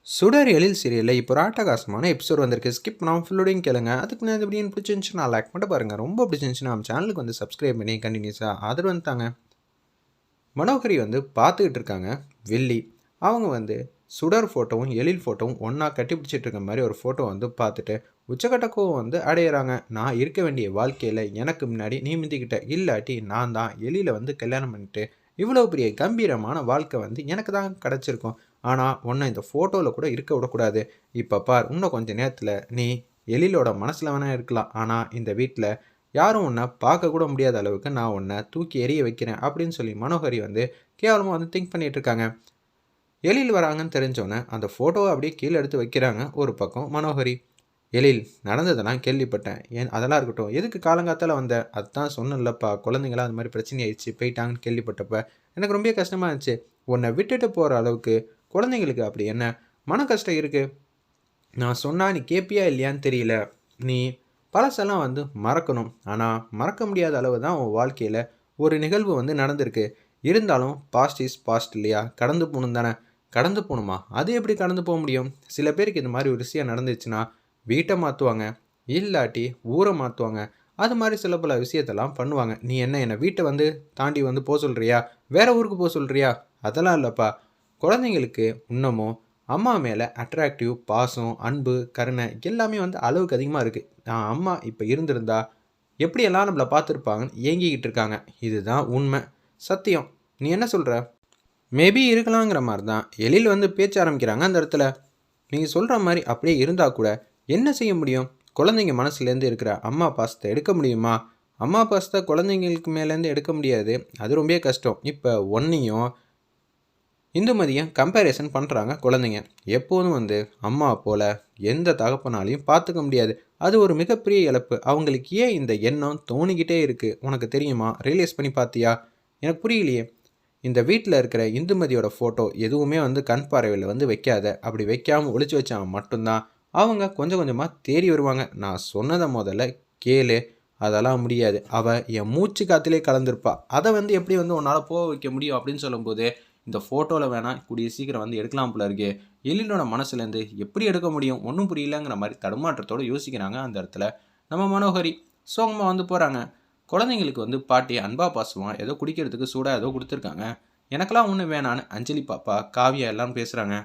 சுடர் எழில் சீரியலில் இப்போ ஒரு அட்டகாசமான எபிசோட் வந்திருக்கு. ஸ்கிப் பண்ணாமல் ஃபுல்லோடையும் கேளுங்க. அதுக்கு நான் எப்படின்னு பிடிச்சிருந்துச்சுன்னா லைக் மட்டும் பாருங்கள். ரொம்ப பிடிச்சிருந்துச்சுன்னா நம்ம சேனலுக்கு வந்து சப்ஸ்கிரைப் பண்ணி கண்டினியூஸாக ஆதரவு வந்துட்டாங்க. மனோகரி வந்து பார்த்துக்கிட்டு இருக்காங்க. வெள்ளி அவங்க வந்து சுடர் ஃபோட்டோவும் எழில் ஃபோட்டோவும் ஒன்றா கட்டி பிடிச்சிட்டு இருக்க மாதிரி ஒரு ஃபோட்டோ வந்து பார்த்துட்டு உச்சக்கட்ட கோவம் வந்து அடையிறாங்க. நான் இருக்க வேண்டிய வாழ்க்கையில் எனக்கு முன்னாடி நீ மிந்திக்கிட்ட, இல்லாட்டி நான் தான் எழில வந்து கல்யாணம் பண்ணிட்டு இவ்வளோ பெரிய கம்பீரமான வாழ்க்கை வந்து எனக்கு தான் கிடச்சிருக்கும். ஆனால் உன்னை இந்த ஃபோட்டோவில் கூட இருக்க விடக்கூடாது. இப்போ பார், இன்னும் கொஞ்சம் நேரத்தில் நீ எழிலோட மனசில் வேணால் இருக்கலாம். ஆனால் இந்த வீட்டில் யாரும் உன்னை பார்க்கக்கூட முடியாத அளவுக்கு நான் உன்னை தூக்கி எறிய வைக்கிறேன் அப்படின்னு சொல்லி மனோகரி வந்து கேவலமாக வந்து திங்க் பண்ணிகிட்டு இருக்காங்க. எழில் வராங்கன்னு தெரிஞ்சோன்னே அந்த ஃபோட்டோவை அப்படியே கீழே எடுத்து வைக்கிறாங்க. ஒரு பக்கம் மனோகரி, எழில் நடந்ததெல்லாம் கேள்விப்பட்டேன், ஏன் அதெல்லாம் இருக்கட்டும், எதுக்கு காலங்காத்தால் வந்த, அதுதான் சொன்னேன்லப்பா, குழந்தைங்களாம் அந்த மாதிரி பிரச்சனை ஆயிடுச்சு போயிட்டாங்கன்னு கேள்விப்பட்டப்ப எனக்கு ரொம்ப கஷ்டமாக இருந்துச்சு. உன்னை விட்டுட்டு போகிற அளவுக்கு குழந்தைங்களுக்கு அப்படி என்ன மன கஷ்டம் இருக்குது? நான் சொன்னா நீ கேட்பியா இல்லையான்னு தெரியல. நீ பழசெல்லாம் வந்து மறக்கணும். ஆனால் மறக்க முடியாத அளவு தான் உன் வாழ்க்கையில் ஒரு நிகழ்வு வந்து நடந்திருக்கு. இருந்தாலும் பாஸ்ட் இஸ் பாஸ்ட் இல்லையா? கடந்து போகணும் தானே. கடந்து போகணுமா? அது எப்படி கடந்து போக முடியும்? சில பேருக்கு இந்த மாதிரி ஒரு விஷயம் நடந்துச்சுன்னா வீட்டை மாற்றுவாங்க, இல்லாட்டி ஊரை மாற்றுவாங்க. அது மாதிரி சில பல விஷயத்தெல்லாம் பண்ணுவாங்க. நீ என்னை வீட்டை வந்து தாண்டி வந்து போக சொல்கிறியா? வேற ஊருக்கு போக சொல்கிறியா? அதெல்லாம் இல்லைப்பா. குழந்தைங்களுக்கு இன்னமும் அம்மா மேலே அட்ராக்டிவ், பாசம், அன்பு, கருணை எல்லாமே வந்து அளவுக்கு அதிகமாக இருக்குது. நான் அம்மா இப்போ இருந்திருந்தா எப்படியெல்லாம் நம்மளை பார்த்துருப்பாங்கன்னு ஏங்கிக்கிட்டு இருக்காங்க. இதுதான் உண்மை, சத்தியம். நீ என்ன சொல்கிற? மேபி இருக்கலாங்கிற மாதிரி தான் எழில் வந்து பேச்ச ஆரம்பிக்கிறாங்க அந்த இடத்துல. நீங்கள் சொல்கிற மாதிரி அப்படியே இருந்தால் கூட என்ன செய்ய முடியும்? குழந்தைங்க மனசுலேருந்து இருக்கிற அம்மா பாசத்தை எடுக்க முடியுமா? அம்மா பாசத்தை குழந்தைங்களுக்கு மேலேருந்து எடுக்க முடியாது. அது ரொம்ப கஷ்டம். இப்போ ஒன்றையும் இந்துமதியும் கம்பேரிசன் பண்ணுறாங்க குழந்தைங்க. எப்போதும் வந்து அம்மா போல் எந்த தகப்பனாலையும் பார்த்துக்க முடியாது. அது ஒரு மிகப்பெரிய இழப்பு. அவங்களுக்கு ஏன் இந்த எண்ணம் தோணிக்கிட்டே இருக்குது உனக்கு தெரியுமா? ரியலைஸ் பண்ணி பார்த்தியா? எனக்கு புரியலையே. இந்த வீட்டில் இருக்கிற இந்துமதியோட ஃபோட்டோ எதுவுமே வந்து கண் பார்வையில் வந்து வைக்காத. அப்படி வைக்காமல் ஒளிச்சு வச்சா மட்டும்தான் அவங்க கொஞ்சம் கொஞ்சமாக தேறி வருவாங்க. நான் சொன்னதை முதல்ல கேளு. அதெல்லாம் முடியாது. அவள் என் மூச்சு காத்திலே கலந்துருப்பா. அதை வந்து எப்படி வந்து உன்னால் போக வைக்க முடியும் அப்படின்னு சொல்லும்போது, இந்த ஃபோட்டோவில் வேணால் கூடிய சீக்கிரம் வந்து எடுக்கலாம் போல இருக்கு. எழிலோட மனசுலேருந்து எப்படி எடுக்க முடியும்? ஒன்றும் புரியலங்கிற மாதிரி தடுமாற்றத்தோடு யோசிக்கிறாங்க அந்த இடத்துல நம்ம மனோகரி. சோகமாக வந்து போகிறாங்க. குழந்தைங்களுக்கு வந்து பாட்டி அன்பா பாசமாக ஏதோ குடிக்கிறதுக்கு சூடாக ஏதோ கொடுத்துருக்காங்க. எனக்கெல்லாம் ஒன்று வேணான்னு அஞ்சலி பாப்பா, காவியா எல்லாம் பேசுகிறாங்க.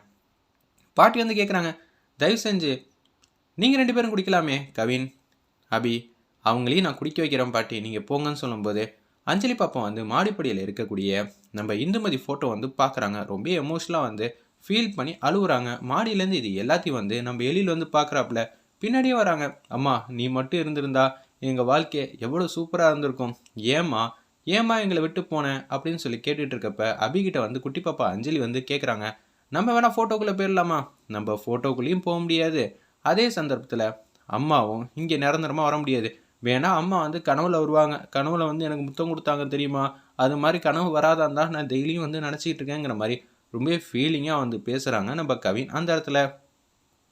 பாட்டி வந்து கேட்குறாங்க, தயவு செஞ்சு நீங்கள் 2 பேரும் குடிக்கலாமே. கவின், அபி அவங்களையும் நான் குடிக்க வைக்கிறேன் பாட்டி, நீங்கள் போங்கன்னு சொல்லும்போது அஞ்சலி பாப்பா வந்து மாடிப்படியில் இருக்கக்கூடிய நம்ம இந்துமதி ஃபோட்டோ வந்து பார்க்குறாங்க. ரொம்ப எமோஷனலாக வந்து ஃபீல் பண்ணி அழுகுறாங்க. மாடியிலேருந்து இது எல்லாத்தையும் வந்து நம்ம எழில் வந்து பார்க்குறாப்புல பின்னாடியே வராங்க. அம்மா நீ மட்டும் இருந்திருந்தா எங்கள் வாழ்க்கை எவ்வளோ சூப்பராக இருந்திருக்கும். ஏம்மா ஏம்மா எங்களை விட்டு போனேன் அப்படின்னு சொல்லி கேட்டுட்டு இருக்கப்ப அபிகிட்ட வந்து குட்டி பாப்பா அஞ்சலி வந்து கேட்குறாங்க, நம்ம வேணால் ஃபோட்டோக்குள்ளே போயிடலாமா? நம்ம ஃபோட்டோக்குள்ளேயும் போக முடியாது. அதே சந்தர்ப்பத்தில் அம்மாவும் இங்கே நிரந்தரமாக வர முடியாது. வேணா அம்மா வந்து கனவுல வருவாங்க. கனவுல வந்து எனக்கு முத்தம் கொடுத்தாங்க தெரியுமா? அது மாதிரி கனவு வராதான் தான் நான் டெய்லியும் வந்து நினச்சிக்கிட்டு இருக்கேங்கிற மாதிரி ரொம்ப ஃபீலிங்காக வந்து பேசுகிறாங்க நம்ம கவின் அந்த இடத்துல.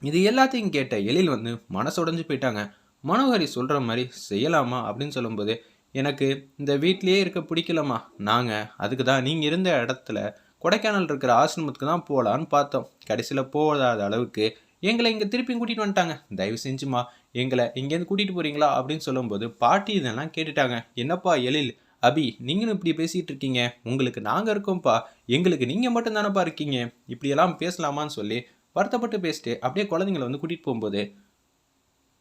இது எல்லாத்தையும் கேட்ட எழில் வந்து மனசு உடைஞ்சு போயிட்டாங்க. மனோகரி சொல்கிற மாதிரி செய்யலாமா அப்படின்னு சொல்லும்போது, எனக்கு இந்த வீட்லேயே இருக்க பிடிக்கலம்மா. நாங்கள் அதுக்கு தான் நீங்கள் இருந்த இடத்துல கொடைக்கானல் இருக்கிற ஆசிரமத்துக்கு தான் போகலான்னு பார்த்தோம். கடைசியில் போகாத அளவுக்கு எங்களை இங்கே திருப்பியும் கூட்டிகிட்டு வந்துட்டாங்க. தயவு செஞ்சுமா எங்களை இங்கேருந்து கூட்டிகிட்டு போகிறீங்களா அப்படின்னு சொல்லும்போது பாட்டி இதெல்லாம் கேட்டுட்டாங்க. என்னப்பா எழில், அபி நீங்களும் இப்படி பேசிகிட்டு இருக்கீங்க? உங்களுக்கு நாங்கள் இருக்கோம்ப்பா, எங்களுக்கு நீங்கள் மட்டும் தானப்பா இருக்கீங்க. இப்படியெல்லாம் பேசலாமான்னு சொல்லி வருத்தப்பட்டு பேசிட்டு அப்படியே குழந்தைங்களை வந்து கூட்டிகிட்டு போகும்போது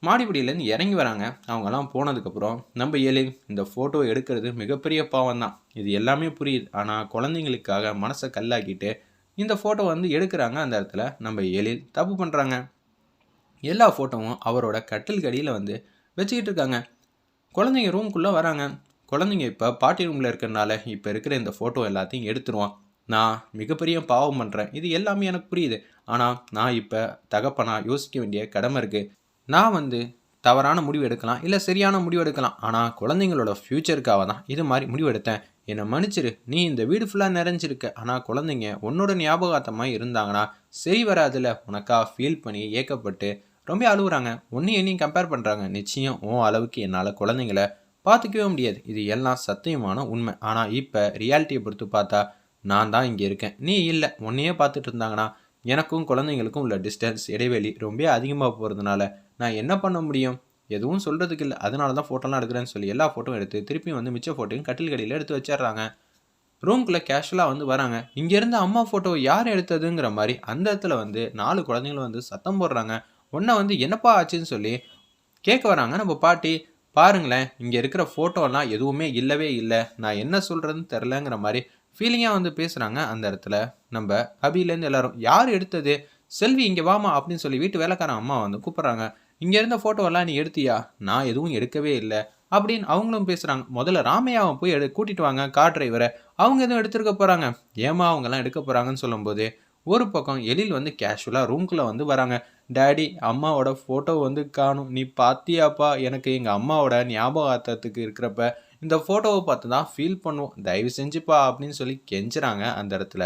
மாடிப்படியிலேருந்து இறங்கி வராங்க. அவங்கெல்லாம் போனதுக்கப்புறம் நம்ம எழில் இந்த ஃபோட்டோ எடுக்கிறது மிகப்பெரிய பாவம் தான், இது எல்லாமே புரியுது. ஆனால் குழந்தைங்களுக்காக மனசை கல்லாக்கிட்டு இந்த ஃபோட்டோ வந்து எடுக்கிறாங்க. அந்த இடத்துல நம்ம எழில் தப்பு பண்ணுறாங்க. எல்லா ஃபோட்டோவும் அவரோட கட்டில் கடியில் வந்து வச்சுக்கிட்டு இருக்காங்க. குழந்தைங்க ரூம்குள்ளே வராங்க. குழந்தைங்க இப்போ பாட்டி ரூமில் இருக்கிறனால இப்போ இருக்கிற இந்த ஃபோட்டோ எல்லாத்தையும் எடுத்துருவான். நான் மிகப்பெரிய பாவம் பண்ணுறேன், இது எல்லாமே எனக்கு புரியுது. ஆனால் நான் இப்போ தகப்பனா யோசிக்க வேண்டிய கடமை இருக்குது. நான் வந்து தவறான முடிவு எடுக்கலாம், இல்லை சரியான முடிவு எடுக்கலாம். ஆனால் குழந்தைங்களோட ஃப்யூச்சருக்காக தான் இது மாதிரி முடிவு எடுத்தேன். என்னை மன்னிச்சிரு. நீ இந்த வீடு ஃபுல்லாக நிறைஞ்சிருக்க, ஆனால் குழந்தைங்க உன்னோட ஞாபகார்த்தமாக இருந்தாங்கன்னா சரி வராதுல. உனக்காக ஃபீல் பண்ணி ஏக்கப்பட்டு ரொம்ப அழுகுறாங்க. ஒன்றையும் என்னையும் கம்பேர் பண்ணுறாங்க. நிச்சயம் உன் அளவுக்கு என்னால் குழந்தைங்கள பார்த்துக்கவே முடியாது. இது எல்லாம் சத்தியமான உண்மை. ஆனால் இப்போ ரியாலிட்டியை பொறுத்து பார்த்தா நான் தான் இங்கே இருக்கேன், நீ இல்லை. உன்னையே பார்த்துட்டு இருந்தாங்கன்னா எனக்கும் குழந்தைங்களுக்கும் உள்ள டிஸ்டன்ஸ் இடைவெளி ரொம்ப அதிகமாக போகிறதுனால நான் என்ன பண்ண முடியும், எதுவும் சொல்கிறதுக்கு இல்லை, அதனால தான் ஃபோட்டோலாம் எடுக்கிறேன்னு சொல்லி எல்லா ஃபோட்டோவும் எடுத்து திருப்பியும் வந்து மிச்ச ஃபோட்டோயும் கட்டில் கடியில் எடுத்து வச்சிடுறாங்க. ரூம்குள்ளே கேஷுவலாக வந்து வராங்க. இங்கேருந்து அம்மா ஃபோட்டோ யார் எடுத்ததுங்கிற மாதிரி அந்த இடத்துல வந்து 4 குழந்தைங்களும் வந்து சத்தம் போடுறாங்க. ஒன்றை வந்து என்னப்பா ஆச்சுன்னு சொல்லி கேட்க வராங்க நம்ம பாட்டி. பாருங்களேன், இங்கே இருக்கிற ஃபோட்டோலாம் எதுவுமே இல்லவே இல்லை, நான் என்ன சொல்கிறதுன்னு தெரிலங்கிற மாதிரி ஃபீலிங்காக வந்து பேசுகிறாங்க. அந்த இடத்துல நம்ம அபிலேருந்து எல்லாரும் யார் எடுத்தது, செல்வி இங்கே வாமா அப்படின்னு சொல்லி வீட்டு வேலைக்காரன் அம்மா வந்து கூப்பிட்றாங்க. இங்கே இருந்த ஃபோட்டோவெல்லாம் நீ எடுத்தியா, நான் எதுவும் எடுக்கவே இல்லை அப்படின்னு அவங்களும் பேசுகிறாங்க. முதல்ல ராமையாவை போய் கூட்டிகிட்டு வாங்க கார் டிரைவரை, அவங்க எதுவும் எடுத்துருக்க போகிறாங்க, ஏமா அவங்கெல்லாம் எடுக்க போகிறாங்கன்னு சொல்லும்போது ஒரு பக்கம் எழில் வந்து கேஷுவலாக ரூம்குள்ளே வந்து வராங்க. டேடி, அம்மாவோட ஃபோட்டோ வந்து காணும், நீ பார்த்தியாப்பா, எனக்கு எங்கள் அம்மாவோட ஞாபகார்த்தத்துக்கு இருக்கிறப்ப இந்த ஃபோட்டோவை பார்த்து தான் ஃபீல் பண்ணுவோம், தயவு செஞ்சுப்பா அப்படின்னு சொல்லி கெஞ்சுறாங்க. அந்த இடத்துல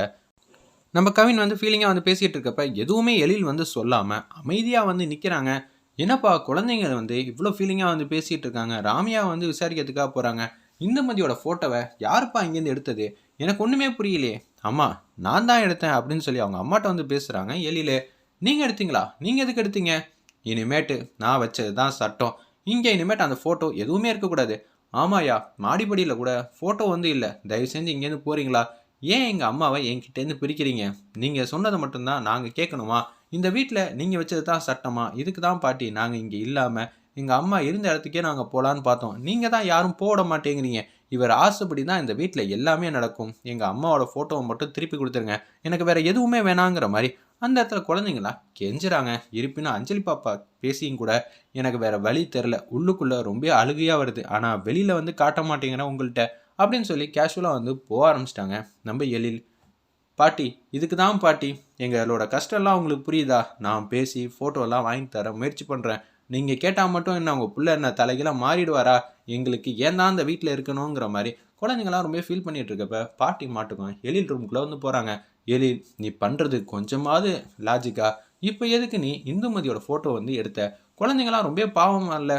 நம்ம கவின் வந்து ஃபீலிங்காக வந்து பேசிகிட்டு இருக்கப்ப எதுவுமே எழில் வந்து சொல்லாமல் அமைதியாக வந்து நிற்கிறாங்க. என்னப்பா குழந்தைங்க வந்து இவ்வளோ ஃபீலிங்காக வந்து பேசிகிட்டு இருக்காங்க, ராமியா வந்து விசாரிக்கிறதுக்காக போகிறாங்க, இந்துமதியோட ஃபோட்டோவை யாருப்பா இங்கேருந்து எடுத்தது, எனக்கு ஒன்றுமே புரியலையே. அம்மா, நான் தான் எடுத்தேன் அப்படின்னு சொல்லி அவங்க அம்மாட்ட வந்து பேசுகிறாங்க. எழிலே, நீங்கள் எடுத்தீங்களா, நீங்கள் எதுக்கு எடுத்தீங்க, இனிமேட்டு நான் வச்சது தான் சட்டம், இங்கே இனிமேட்டு அந்த ஃபோட்டோ எதுவுமே இருக்கக்கூடாது. ஆமாயா, மாடிப்படியில் கூட ஃபோட்டோ வந்து இல்லை, தயவு செஞ்சு இங்கேருந்து போகிறீங்களா, ஏன் எங்கள் அம்மாவை என்கிட்டேருந்து பிரிக்கிறீங்க, நீங்கள் சொன்னதை மட்டும்தான் நாங்கள் கேட்கணுமா, இந்த வீட்டில் நீங்கள் வச்சது தான் சட்டமா, இதுக்கு தான் பாட்டி நாங்கள் இங்கே இல்லாமல் எங்கள் அம்மா இருந்த இடத்துக்கே நாங்கள் போகலான்னு பார்த்தோம், நீங்கள் தான் யாரும் போட மாட்டேங்கிறீங்க, இவர் ஆசைப்படி தான் இந்த வீட்டில் எல்லாமே நடக்கும், எங்கள் அம்மாவோட ஃபோட்டோவை மட்டும் திருப்பி கொடுத்துருங்க, எனக்கு வேறு எதுவுமே வேணாங்கிற மாதிரி அந்த இடத்துல குழந்தைங்களா கெஞ்சுறாங்க. இருப்பினும் அஞ்சலி பாப்பா பேசியும் கூட எனக்கு வேறு வழி தெரில, உள்ளுக்குள்ளே ரொம்ப அழுகையாக வருது, ஆனால் வெளியில் வந்து காட்ட மாட்டேங்கிறேன் உங்கள்கிட்ட அப்படின்னு சொல்லி கேஷுவலாக வந்து போக ஆரம்பிச்சிட்டாங்க நம்ம எழில். பாட்டி, இதுக்கு தான் பாட்டி, எங்களோட கஷ்டம்லாம் உங்களுக்கு புரியுதா, நான் பேசி ஃபோட்டோலாம் வாங்கி தர முயற்சி பண்ணுறேன், நீங்கள் கேட்டால் மட்டும் என்ன உங்கள் பிள்ளை என்ன தலைகளாக மாறிடுவாரா, எங்களுக்கு ஏன் தான் அந்த வீட்டில் இருக்கணுங்கிற மாதிரி குழந்தைங்களாம் ரொம்ப ஃபீல் பண்ணிகிட்டு இருக்கப்ப பாட்டி மாட்டுக்கும் எழில் ரூம்குள்ளே வந்து போகிறாங்க. எழில், நீ பண்ணுறது கொஞ்சமாவது லாஜிக்கா, இப்போ எதுக்கு நீ இந்துமதியோட ஃபோட்டோ வந்து எடுத்த, குழந்தைங்களாம் ரொம்ப பாவமாக இல்லை,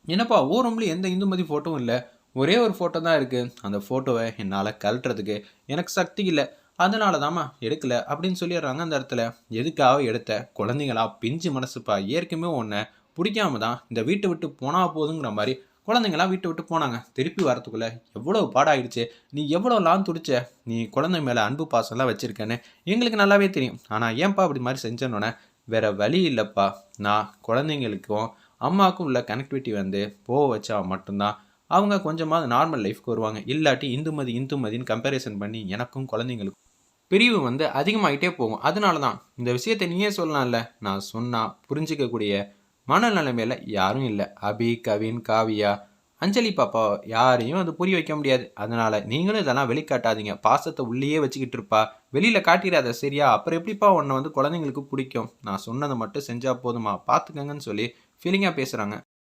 என்னப்பா ஓ ரூம்லேயும் எந்த இந்துமதி ஃபோட்டோவும் இல்லை, ஒரே ஒரு ஃபோட்டோ தான் இருக்குது, அந்த ஃபோட்டோவை என்னால் கழட்டுறதுக்கு எனக்கு சக்தி இல்லை, அதனால தாம்மா எடுக்கலை அப்படின்னு சொல்லிடுறாங்க. அந்த இடத்துல எதுக்காக எடுத்த, குழந்தைங்களா பிஞ்சு மனசுப்பா, ஏற்கனவே ஒன்றை பிடிக்காம தான் இந்த வீட்டை விட்டு போனால் போதுங்கிற மாதிரி குழந்தைங்களாம் வீட்டை விட்டு போனாங்க. திருப்பி வரத்துக்குள்ளே எவ்வளோ பாடாயிடுச்சு, நீ எவ்வளோலாம் துடிச்ச, நீ குழந்தை மேலே அன்பு பாசம்லாம் வச்சுருக்கேன்னு எங்களுக்கு நல்லாவே தெரியும், ஆனால் ஏன்ப்பா அப்படி மாதிரி செஞ்சோன்னே வேறு வழி இல்லைப்பா, நான் குழந்தைங்களுக்கும் அம்மாவுக்கும் உள்ள கனெக்டிவிட்டி வந்து போக வச்சா மட்டும்தான் அவங்க கொஞ்சமாவது நார்மல் லைஃப்க்கு வருவாங்க, இல்லாட்டி இந்துமதின்னு கம்பேரிசன் பண்ணி எனக்கும் குழந்தைங்களுக்கும் பிரிவு வந்து அதிகமாகிட்டே போகும். அதனால தான் இந்த விஷயத்தை நீயே சொல்லலாம்ல, நான் சொன்னால் புரிஞ்சிக்கக்கூடிய மனநிலைமையில் யாரும் இல்லை, அபி, கவின், காவியா, அஞ்சலி பாப்பா யாரையும் அது புரிய வைக்க முடியாது, அதனால் நீங்களும் இதெல்லாம் வெளிக்காட்டாதீங்க, பாசத்தை உள்ளேயே வச்சுக்கிட்டு இருப்பா, வெளியில் காட்டிடாத சரியா, அப்புறம் எப்படிப்பா உன்னை வந்து குழந்தைங்களுக்கு பிடிக்கும், நான் சொன்னதை மட்டும் செஞ்சால் போதுமா, பார்த்துக்கங்கன்னு சொல்லி ஃபீலிங்காக பேசுகிறாங்க.